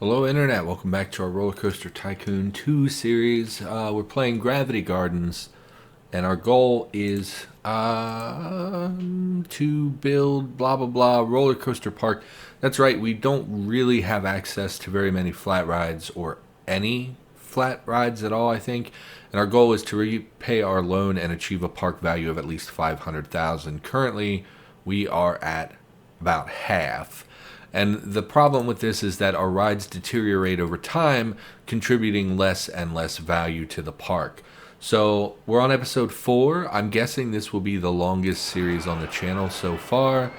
Hello Internet, welcome back to our RollerCoaster Tycoon 2 series. We're playing Gravity Gardens, and our goal is to build blah blah blah roller coaster park. That's right, we don't really have access to very many flat rides or any flat rides at all, I think. And our goal is to repay our loan and achieve a park value of at least 500,000. Currently, we are at about half. And the problem with this is that our rides deteriorate over time, contributing less and less value to the park. So we're on episode 4. I'm guessing this will be the longest series on the channel so far.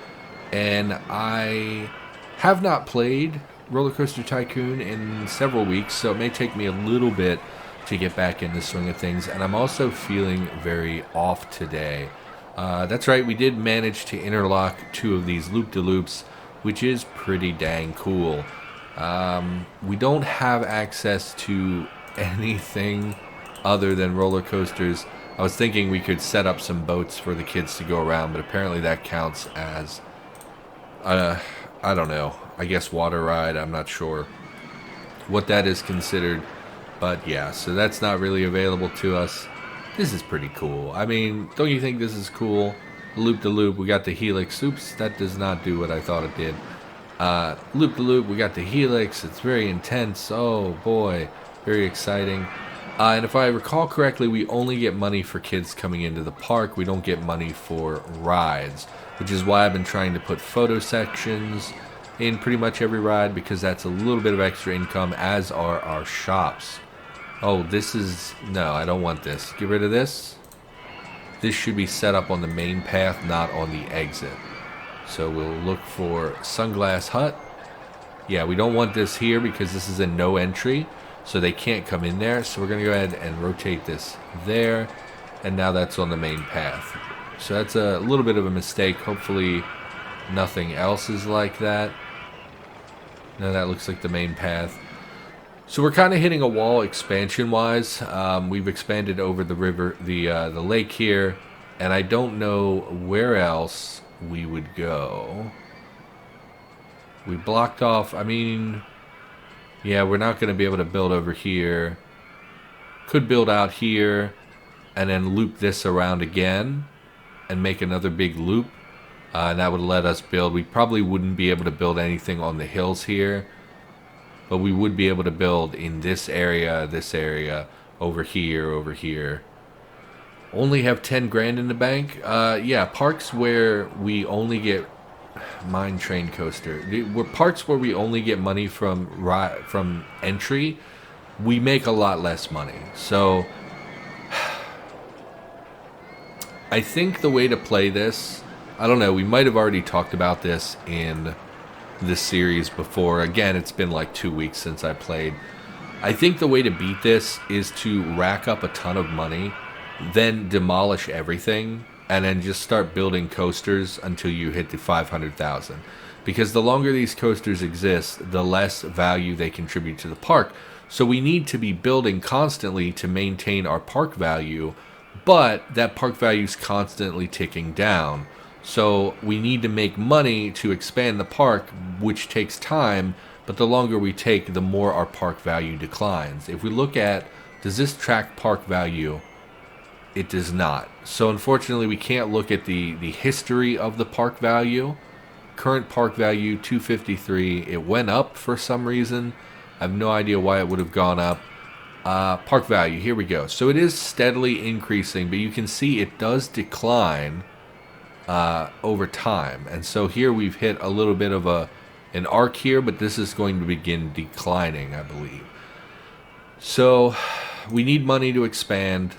And I have not played RollerCoaster Tycoon in several weeks, so it may take me a little bit to get back in the swing of things. And I'm also feeling very off today. That's right, we did manage to interlock 2 of these loop-de-loops, which is pretty dang cool. We don't have access to anything other than roller coasters. I was thinking we could set up some boats for the kids to go around, but apparently that counts as, I don't know, I guess water ride. I'm not sure what that is considered. But yeah, so that's not really available to us. This is pretty cool. I mean, don't you think this is cool? Loop-de-loop, we got the Helix. Oops, that does not do what I thought it did. Loop-de-loop, we got the Helix. It's very intense. Oh boy, very exciting. And if I recall correctly, we only get money for kids coming into the park. We don't get money for rides, which is why I've been trying to put photo sections in pretty much every ride, because that's a little bit of extra income, as are our shops. Oh, this is... no, I don't want this. Get rid of this. This should be set up on the main path, not on the exit. So we'll look for Sunglass Hut. Yeah, we don't want this here because this is a no entry, so they can't come in there. So we're going to go ahead and rotate this there, and now that's on the main path. So that's a little bit of a mistake. Hopefully nothing else is like that. No, that looks like the main path. So we're kind of hitting a wall expansion-wise. We've expanded over the river, the lake here, and I don't know where else we would go. We blocked off. I mean, yeah, we're not going to be able to build over here. Could build out here, and then loop this around again, and make another big loop. And that would let us build. We probably wouldn't be able to build anything on the hills here, but we would be able to build in this area, over here. Only have 10 grand in the bank. Yeah, parks where we only get mine train coaster. We're parks where we only get money from entry. We make a lot less money. So I think the way to play this, I don't know, we might have already talked about this in this series before. Again, it's been like 2 weeks since I played. I think the way to beat this is to rack up a ton of money, then demolish everything, and then just start building coasters until you hit the 500,000. Because the longer these coasters exist, the less value they contribute to the park. So we need to be building constantly to maintain our park value, but that park value is constantly ticking down. So we need to make money to expand the park, which takes time, but the longer we take, the more our park value declines. If we look at, does this track park value? It does not. So unfortunately, we can't look at the history of the park value. Current park value, 253. It went up for some reason. I have no idea why it would have gone up. Park value, here we go. So it is steadily increasing, but you can see it does decline over time. And so here we've hit a little bit of an arc here, but this is going to begin declining, I believe. So we need money to expand.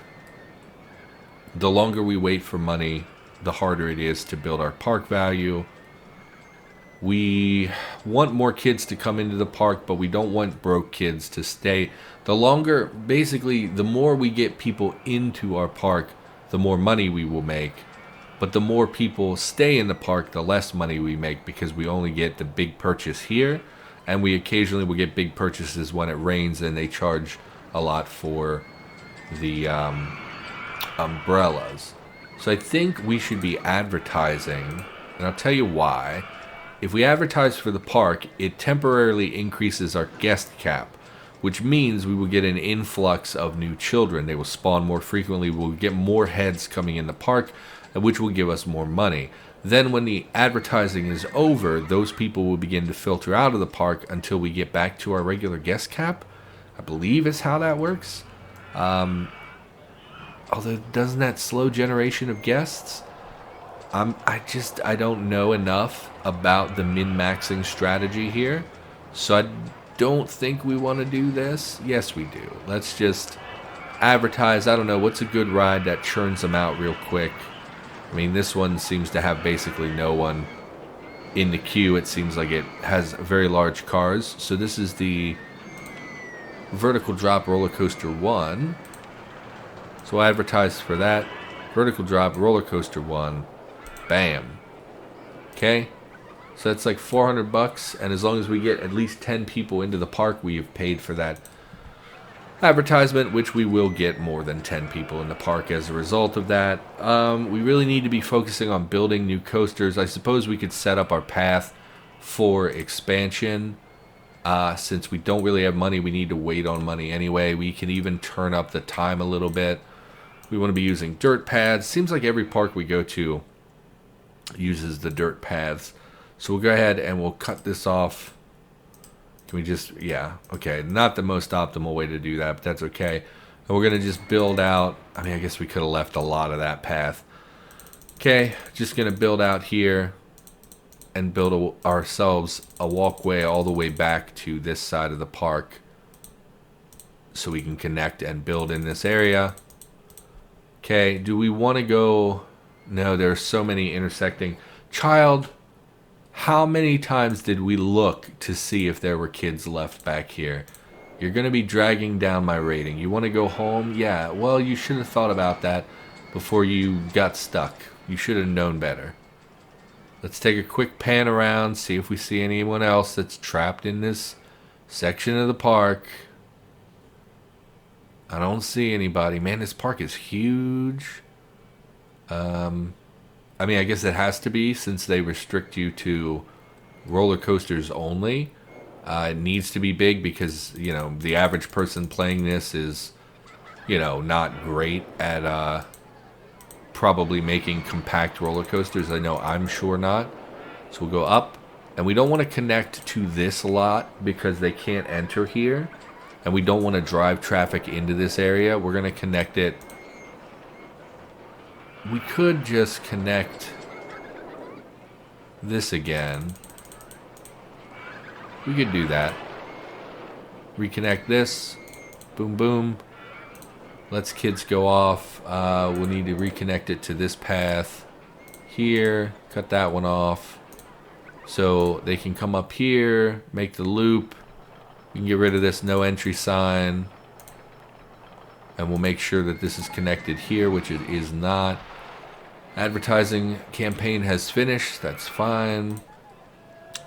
The longer we wait for money, the harder it is to build our park value. We want more kids to come into the park, but we don't want broke kids to stay. The longer, basically, the more we get people into our park, the more money we will make. But the more people stay in the park, the less money we make, because we only get the big purchase here, and we occasionally will get big purchases when it rains, and they charge a lot for the umbrellas. So I think we should be advertising, and I'll tell you why. if we advertise for the park, it temporarily increases our guest cap, which means we will get an influx of new children. They will spawn more frequently. We'll get more heads coming in the park, which will give us more money. Then when the advertising is over, those people will begin to filter out of the park until we get back to our regular guest cap. I believe is how that works. Although, doesn't that slow generation of guests? I don't know enough about the min-maxing strategy here, so I don't think we want to do this. Yes, we do. Let's just advertise. I don't know, what's a good ride that churns them out real quick? I mean, this one seems to have basically no one in the queue. It seems like it has very large cars. So this is the Vertical Drop Roller Coaster 1. So I advertised for that. Vertical Drop Roller Coaster 1. Bam. Okay. So that's like $400, and as long as we get at least 10 people into the park, we have paid for that advertisement, which we will get more than 10 people in the park as a result of that. We really need to be focusing on building new coasters. I suppose we could set up our path for expansion. Since we don't really have money, we need to wait on money anyway. We can even turn up the time a little bit. We want to be using dirt paths. Seems like every park we go to uses the dirt paths. So we'll go ahead and we'll cut this off. Can we just, yeah, okay. Not the most optimal way to do that, but that's okay. And we're going to just build out, I mean, I guess we could have left a lot of that path. Okay, just going to build out here and build ourselves a walkway all the way back to this side of the park so we can connect and build in this area. Okay, do we want to go? No, there are so many intersecting. Child, how many times did we look to see if there were kids left back here? You're going to be dragging down my rating. You want to go home? Yeah, well, you should have thought about that before you got stuck. You should have known better. Let's take a quick pan around, see if we see anyone else that's trapped in this section of the park. I don't see anybody. Man, this park is huge. I mean, I guess it has to be since they restrict you to roller coasters only. It needs to be big because, you know, the average person playing this is, you know, not great at probably making compact roller coasters. I know I'm sure not. So we'll go up. And we don't want to connect to this lot because they can't enter here. And we don't want to drive traffic into this area. We're going to connect it. We could just connect this again. We could do that. Reconnect this. Boom, boom. Let's kids go off. We'll need to reconnect it to this path here. Cut that one off. So they can come up here, make the loop. We can get rid of this no entry sign. And we'll make sure that this is connected here, which it is not. Advertising campaign has finished. That's fine.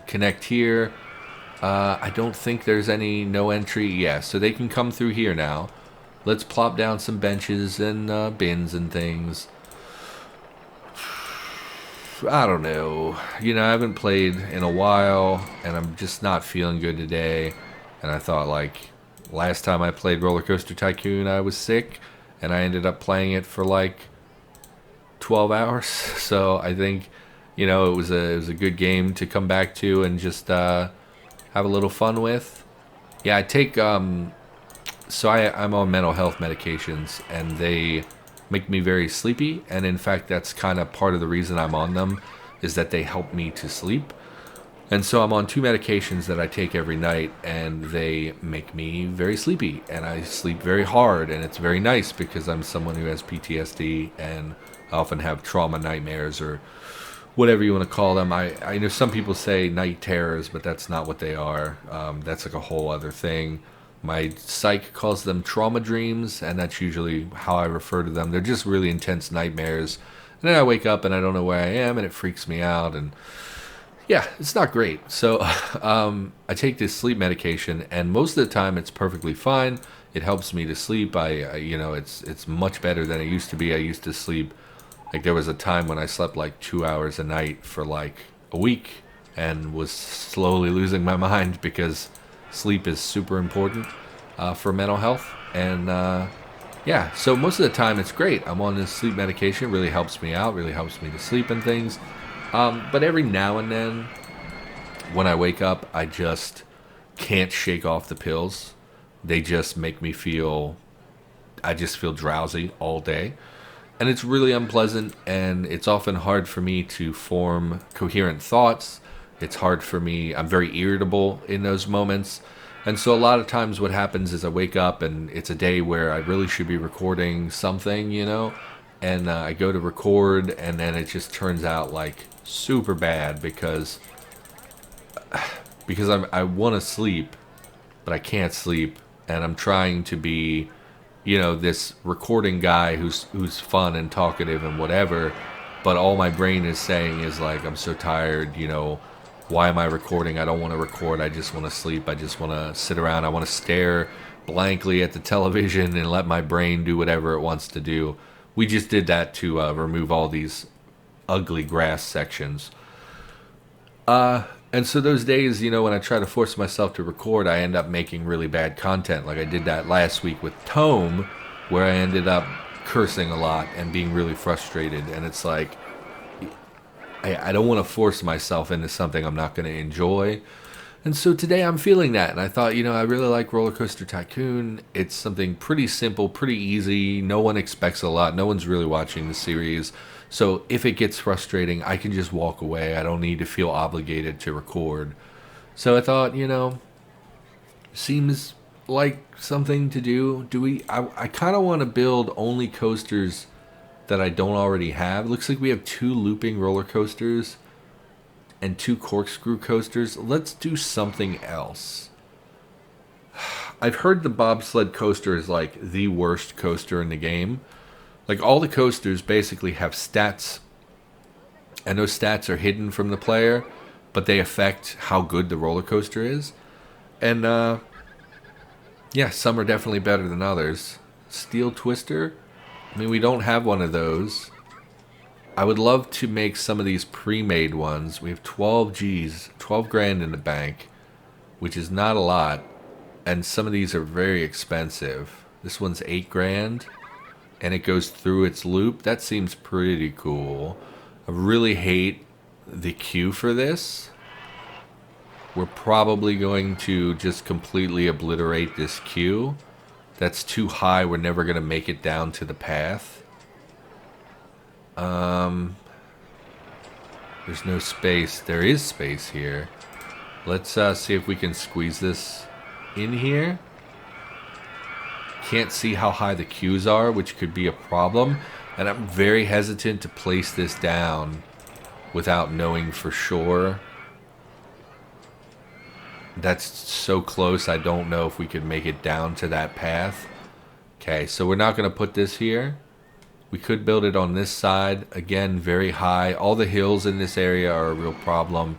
Connect here. I don't think there's any no entry. Yeah, so they can come through here now. Let's plop down some benches and bins and things. I don't know. You know, I haven't played in a while, and I'm just not feeling good today. And I thought, like, last time I played RollerCoaster Tycoon, I was sick, and I ended up playing it for like 12 hours. So I think, you know, it was a good game to come back to and just have a little fun with. Yeah, I take so I'm on mental health medications, and they make me very sleepy. And in fact, that's kind of part of the reason I'm on them, is that they help me to sleep. And so I'm on 2 medications that I take every night, and they make me very sleepy, and I sleep very hard, and it's very nice because I'm someone who has PTSD, and I often have trauma nightmares or whatever you want to call them. I know some people say night terrors, but that's not what they are. That's like a whole other thing. My psych calls them trauma dreams, and that's usually how I refer to them. They're just really intense nightmares. And then I wake up and I don't know where I am, and it freaks me out, and yeah, it's not great. So I take this sleep medication, and most of the time it's perfectly fine. It helps me to sleep. You know, it's much better than it used to be. I used to sleep, like there was a time when I slept like 2 hours a night for like a week, and was slowly losing my mind because sleep is super important for mental health. And yeah, so most of the time it's great. I'm on this sleep medication. It really helps me out, really helps me to sleep and things. But every now and then, when I wake up, I just can't shake off the pills. They just make me feel, I just feel drowsy all day. And it's really unpleasant, and it's often hard for me to form coherent thoughts. It's hard for me, I'm very irritable in those moments. And so a lot of times what happens is I wake up and it's a day where I really should be recording something, you know, and I go to record and then it just turns out like super bad because I want to sleep, but I can't sleep, and I'm trying to be, you know, this recording guy who's fun and talkative and whatever, but all my brain is saying is like, I'm so tired, you know, why am I recording? I don't want to record. I just want to sleep. I just want to sit around. I want to stare blankly at the television and let my brain do whatever it wants to do. We just did that to remove all these ugly grass sections. And so those days, you know, when I try to force myself to record, I end up making really bad content. Like I did that last week with Tome, where I ended up cursing a lot and being really frustrated. And it's like, I don't want to force myself into something I'm not going to enjoy. And so today I'm feeling that. And I thought, you know, I really like RollerCoaster Tycoon. It's something pretty simple, pretty easy. No one expects a lot. No one's really watching the series. So if it gets frustrating, I can just walk away. I don't need to feel obligated to record. So I thought, you know, seems like something to do. I kind of want to build only coasters that I don't already have. It looks like we have 2 looping roller coasters and 2 corkscrew coasters. Let's do something else. I've heard the bobsled coaster is like the worst coaster in the game. Like all the coasters basically have stats, and those stats are hidden from the player, but they affect how good the roller coaster is. And yeah, some are definitely better than others. Steel Twister, I mean, we don't have one of those. I would love to make some of these pre-made ones. We have 12 G's, 12 grand in the bank, which is not a lot, and some of these are very expensive. This one's 8 grand. And it goes through its loop. That seems pretty cool. I really hate the queue for this. We're probably going to just completely obliterate this queue. That's too high. We're never going to make it down to the path. There's no space. There is space here. Let's see if we can squeeze this in here. Can't see how high the queues are, which could be a problem, and I'm very hesitant to place this down without knowing for sure. That's so close, I don't know if we could make it down to that path. Okay, so we're not going to put this here. We could build it on this side. Again, very high. All the hills in this area are a real problem.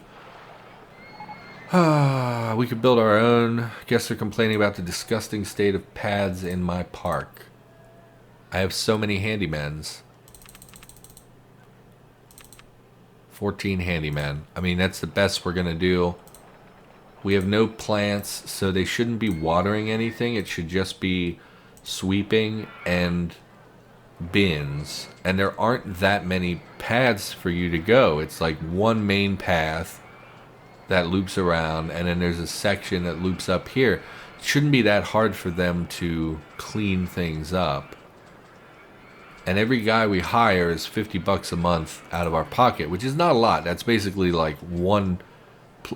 We could build our own. Guests are complaining about the disgusting state of paths in my park. I have so many handymans. 14 handymen. I mean, that's the best we're going to do. We have no plants, so they shouldn't be watering anything. It should just be sweeping and bins. And there aren't that many paths for you to go. It's like one main path that loops around, and then there's a section that loops up here. It shouldn't be that hard for them to clean things up. And every guy we hire is $50 a month out of our pocket, which is not a lot. That's basically like one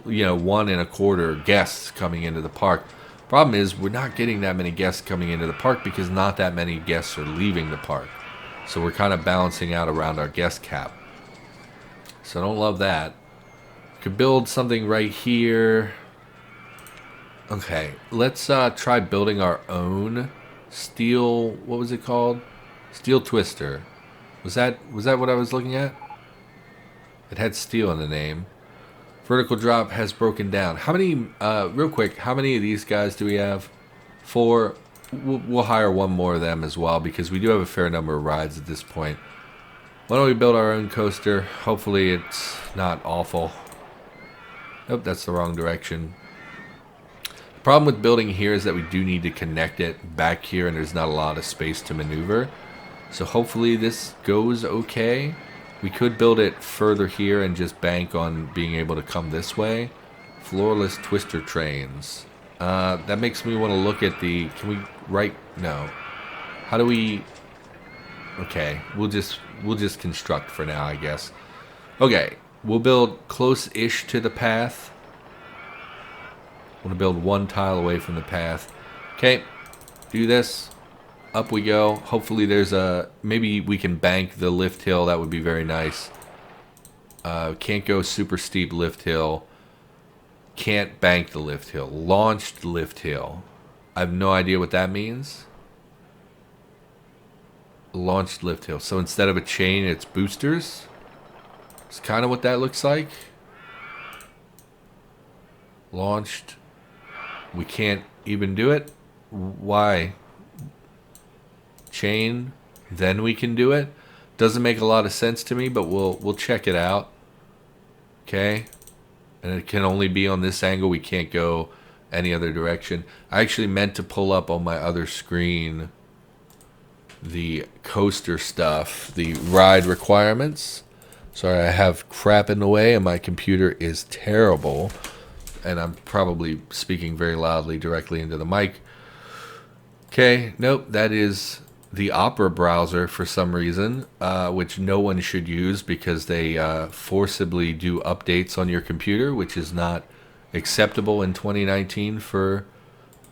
and a quarter guests coming into the park. Problem is, we're not getting that many guests coming into the park because not that many guests are leaving the park. So we're kind of balancing out around our guest cap. So I don't love that. Could build something right here. Okay, let's try building our own steel. What was it called? Steel Twister. Was that what I was looking at? It had steel in the name. Vertical drop has broken down. How many? Real quick, how many of these guys do we have? 4. We'll hire one more of them as well because we do have a fair number of rides at this point. Why don't we build our own coaster? Hopefully it's not awful. Nope, that's the wrong direction. The problem with building here is that we do need to connect it back here, and there's not a lot of space to maneuver. So hopefully this goes okay. We could build it further here and just bank on being able to come this way. Floorless twister trains. That makes me want to look at the... Can we write? No. How do we... Okay, we'll just construct for now, I guess. Okay, we'll build close-ish to the path. I want to build one tile away from the path. Okay, do this. Up we go. Hopefully there's a... Maybe we can bank the lift hill. That would be very nice. Can't go super steep lift hill. Can't bank the lift hill. Launched lift hill. I have no idea what that means. Launched lift hill. So instead of a chain, it's boosters. It's kind of what that looks like. Launched. We can't even do it. Why? Chain. Then we can do it. Doesn't make a lot of sense to me, but we'll check it out. Okay. And it can only be on this angle. We can't go any other direction. I actually meant to pull up on my other screen the coaster stuff, the ride requirements. Sorry, I have crap in the way and my computer is terrible. And I'm probably speaking very loudly directly into the mic. Okay, nope, that is the Opera browser for some reason, which no one should use because they forcibly do updates on your computer, which is not acceptable in 2019 for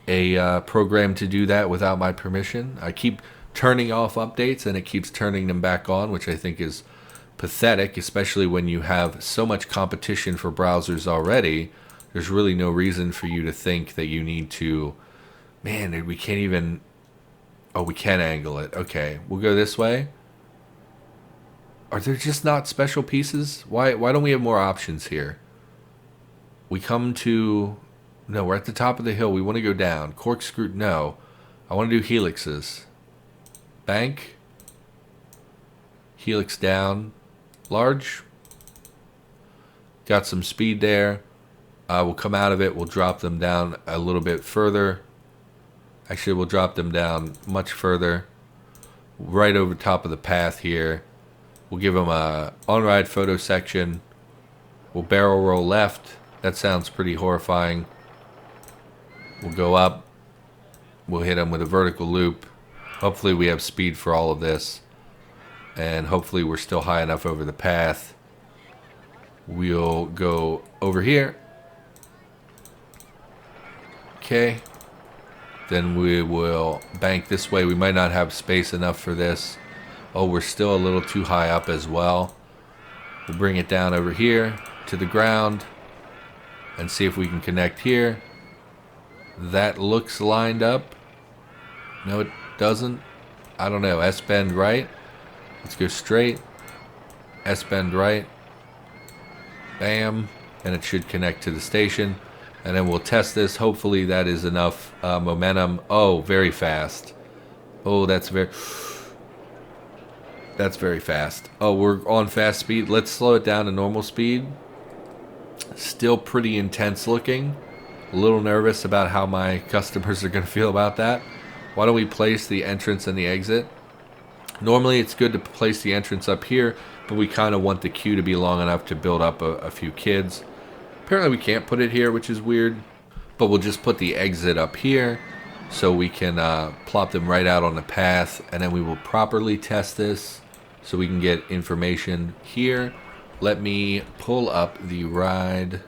a program to do that without my permission. I keep turning off updates and it keeps turning them back on, which I think is pathetic, especially when you have so much competition for browsers already. There's really no reason for you to think that you need to... Man, we can't even... Oh, we can angle it. Okay, we'll go this way. Are there just not special pieces? Why don't we have more options here? We come to... No, we're at the top of the hill. We want to go down. Corkscrew, no. I want to do helixes. Bank. Helix down. Large. Got some speed there. We'll come out of it. We'll drop them down a little bit further. Actually, we'll drop them down much further. Right over top of the path here. We'll give them a on-ride photo section. We'll barrel roll left. That sounds pretty horrifying. We'll go up. We'll hit them with a vertical loop. Hopefully we have speed for all of this. And hopefully we're still high enough over the path. We'll go over here. Okay. Then we will bank this way. We might not have space enough for this. Oh, we're still a little too high up as well. We'll bring it down over here to the ground and see if we can connect here. That looks lined up. No, it doesn't. I don't know. S-bend right. Let's go straight. S-bend right. Bam. And it should connect to the station. And then we'll test this. Hopefully that is enough momentum. Oh, very fast. Oh, that's very fast. Oh, we're on fast speed. Let's slow it down to normal speed. Still pretty intense looking. A little nervous about how my customers are going to feel about that. Why don't we place the entrance and the exit? Normally it's good to place the entrance up here, but we kind of want the queue to be long enough to build up a few kids. Apparently we can't put it here, which is weird. But we'll just put the exit up here so we can plop them right out on the path. And then we will properly test this so we can get information here. Let me pull up the ride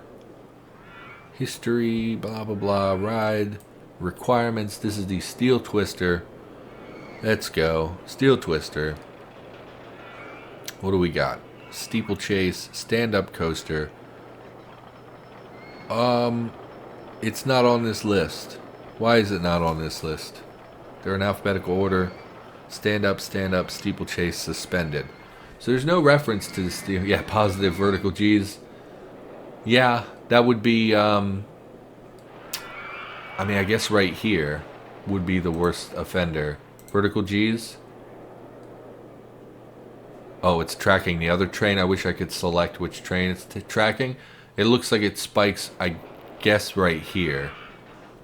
history, blah, blah, blah, ride requirements. This is the steel twister. Let's go. Steel twister. What do we got? Steeplechase, stand-up coaster. It's not on this list. Why is it not on this list? They're in alphabetical order. Stand up, steeplechase, suspended. So there's no reference to the steel. Yeah, positive vertical G's. Yeah, that would be, I mean, I guess right here would be the worst offender. Vertical G's. Oh, it's tracking the other train. I wish I could select which train it's tracking. It looks like it spikes, I guess, right here,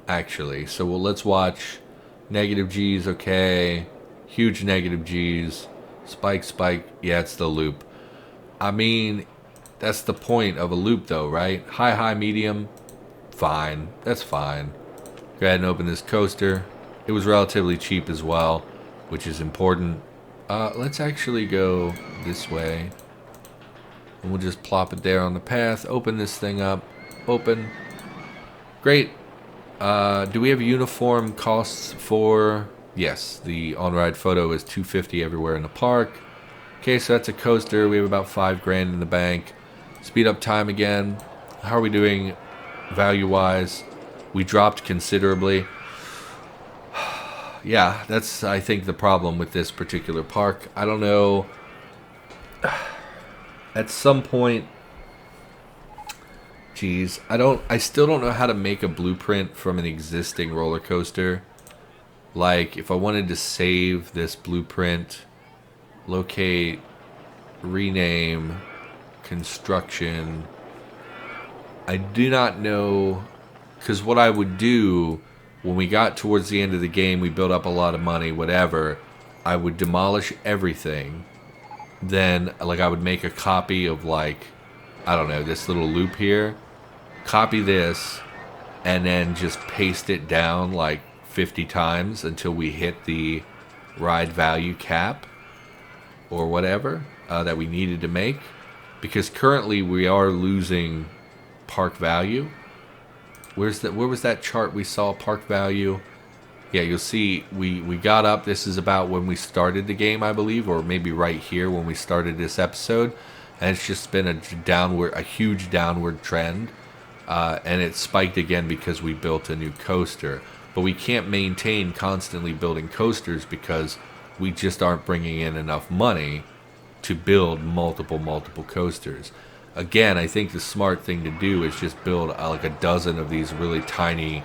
actually. So let's watch. Negative G's, okay. Huge negative G's. Spike, spike. Yeah, it's the loop. I mean, that's the point of a loop, though, right? High, high, medium. Fine. That's fine. Go ahead and open this coaster. It was relatively cheap as well, which is important. Let's actually go this way. And we'll just plop it there on the path. Open this thing up. Open. Great. Do we have uniform costs for... Yes, the on-ride photo is $250 everywhere in the park. Okay, so that's a coaster. We have about $5 grand in the bank. Speed up time again. How are we doing value-wise? We dropped considerably. Yeah, that's, I think, the problem with this particular park. I don't know. At some point... Geez, I still don't know how to make a blueprint from an existing roller coaster. Like, if I wanted to save this blueprint, locate, rename, construction, I do not know, because what I would do when we got towards the end of the game, we built up a lot of money, whatever, I would demolish everything. Then, like, I would make a copy of, like, I don't know, this little loop here, copy this, and then just paste it down like 50 times until we hit the ride value cap or whatever that we needed to make. Because currently we are losing park value. Where was that chart we saw park value? Yeah, you'll see we got up. This is about when we started the game, I believe, or maybe right here when we started this episode. And it's just been a huge downward trend. And it spiked again because we built a new coaster. But we can't maintain constantly building coasters because we just aren't bringing in enough money to build multiple coasters. Again, I think the smart thing to do is just build like a dozen of these really tiny,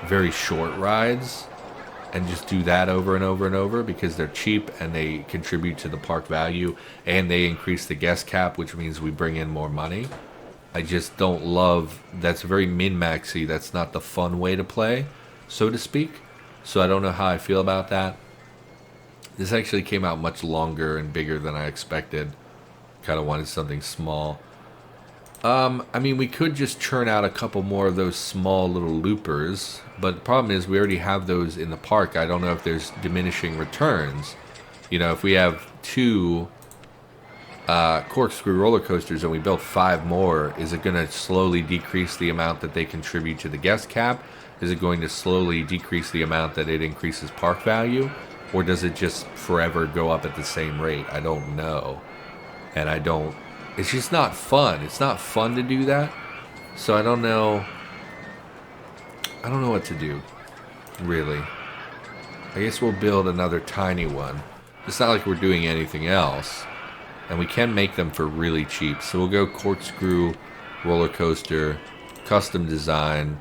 very short rides. And just do that over and over and over because they're cheap and they contribute to the park value and they increase the guest cap, which means we bring in more money. I just don't love... That's very min-maxy. That's not the fun way to play, so to speak. So I don't know how I feel about that. This actually came out much longer and bigger than I expected. Kind of wanted something small. I mean, we could just churn out a couple more of those small little loopers, but the problem is we already have those in the park. I don't know if there's diminishing returns. You know, if we have 2 corkscrew roller coasters and we built 5 more, is it going to slowly decrease the amount that they contribute to the guest cap? Is it going to slowly decrease the amount that it increases park value? Or does it just forever go up at the same rate? I don't know. And I don't... It's just not fun. It's not fun to do that. So I don't know. I don't know what to do, really. I guess we'll build another tiny one. It's not like we're doing anything else. And we can make them for really cheap. So we'll go corkscrew, roller coaster, custom design.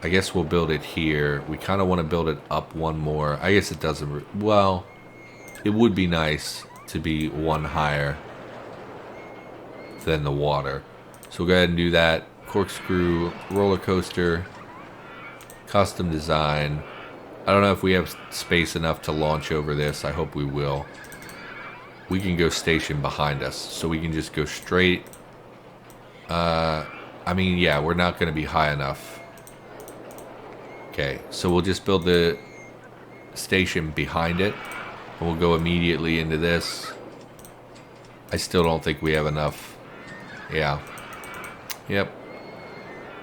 I guess we'll build it here. We kind of want to build it up one more. I guess it doesn't... Well, it would be nice to be one higher than the water. So we'll go ahead and do that. Corkscrew, roller coaster, custom design. I don't know if we have space enough to launch over this. I hope we will. We can go station behind us, so we can just go straight. I mean, yeah, we're not going to be high enough. Okay, so we'll just build the station behind it, and we'll go immediately into this. I still don't think we have enough. Yeah. Yep.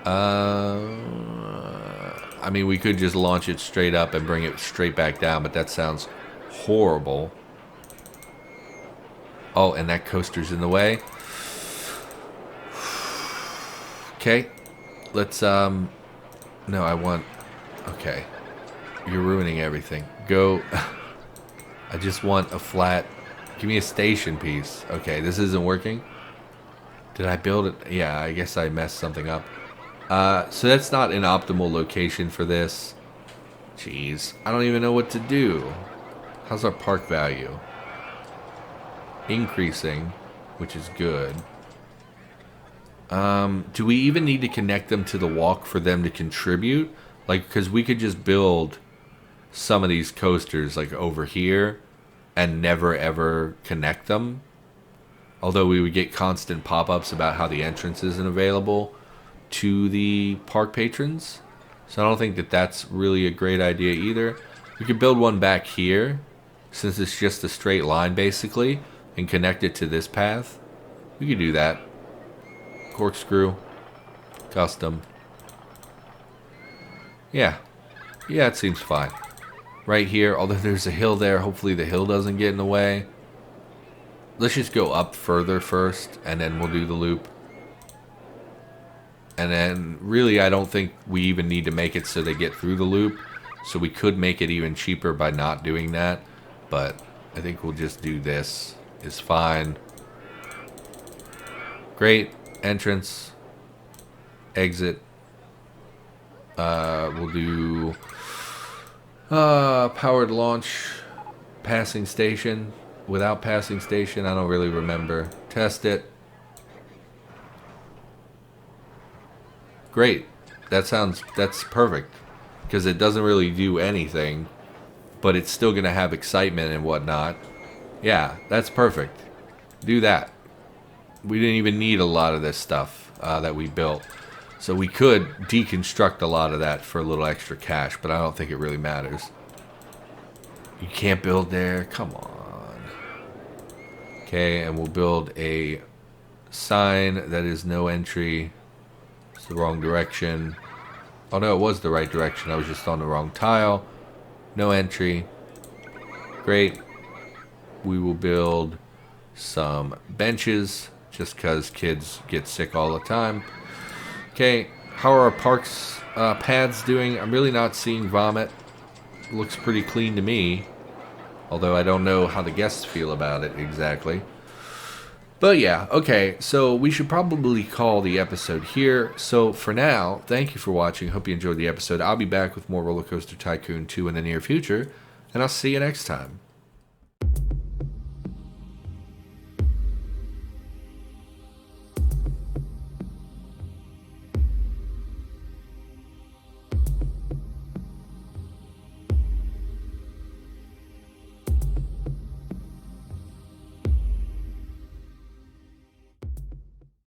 I mean, we could just launch it straight up and bring it straight back down, but that sounds horrible. Oh, and that coaster's in the way. Okay. Let's, no, I want... Okay. You're ruining everything. Go... I just want a flat... Give me a station piece. Okay, this isn't working. Did I build it? Yeah, I guess I messed something up. So that's not an optimal location for this. Jeez, I don't even know what to do. How's our park value? Increasing, which is good. Do we even need to connect them to the walk for them to contribute? Like, because we could just build some of these coasters, like, over here and never, ever connect them. Although we would get constant pop-ups about how the entrance isn't available to the park patrons. So I don't think that that's really a great idea either. We could build one back here, since it's just a straight line, basically, and connect it to this path. We could do that. Corkscrew. Custom. Yeah. Yeah, it seems fine. Right here, although there's a hill there, hopefully the hill doesn't get in the way. Let's just go up further first, and then we'll do the loop. And then, really, I don't think we even need to make it so they get through the loop. So we could make it even cheaper by not doing that. But I think we'll just do this. It's fine. Great. Entrance. Exit. We'll do powered launch. Passing station. Without passing station, I don't really remember. Test it. Great. That's perfect. Because it doesn't really do anything, but it's still going to have excitement and whatnot. Yeah, that's perfect. Do that. We didn't even need a lot of this stuff that we built. So we could deconstruct a lot of that for a little extra cash, but I don't think it really matters. You can't build there? Come on. Okay, and we'll build a sign that is no entry. It's the wrong direction. Oh no, it was the right direction. I was just on the wrong tile. No entry. Great. We will build some benches just because kids get sick all the time. Okay, how are our parks pads doing? I'm really not seeing vomit. Looks pretty clean to me. Although I don't know how the guests feel about it exactly. But yeah, okay, so we should probably call the episode here. So for now, thank you for watching. Hope you enjoyed the episode. I'll be back with more RollerCoaster Tycoon 2 in the near future. And I'll see you next time.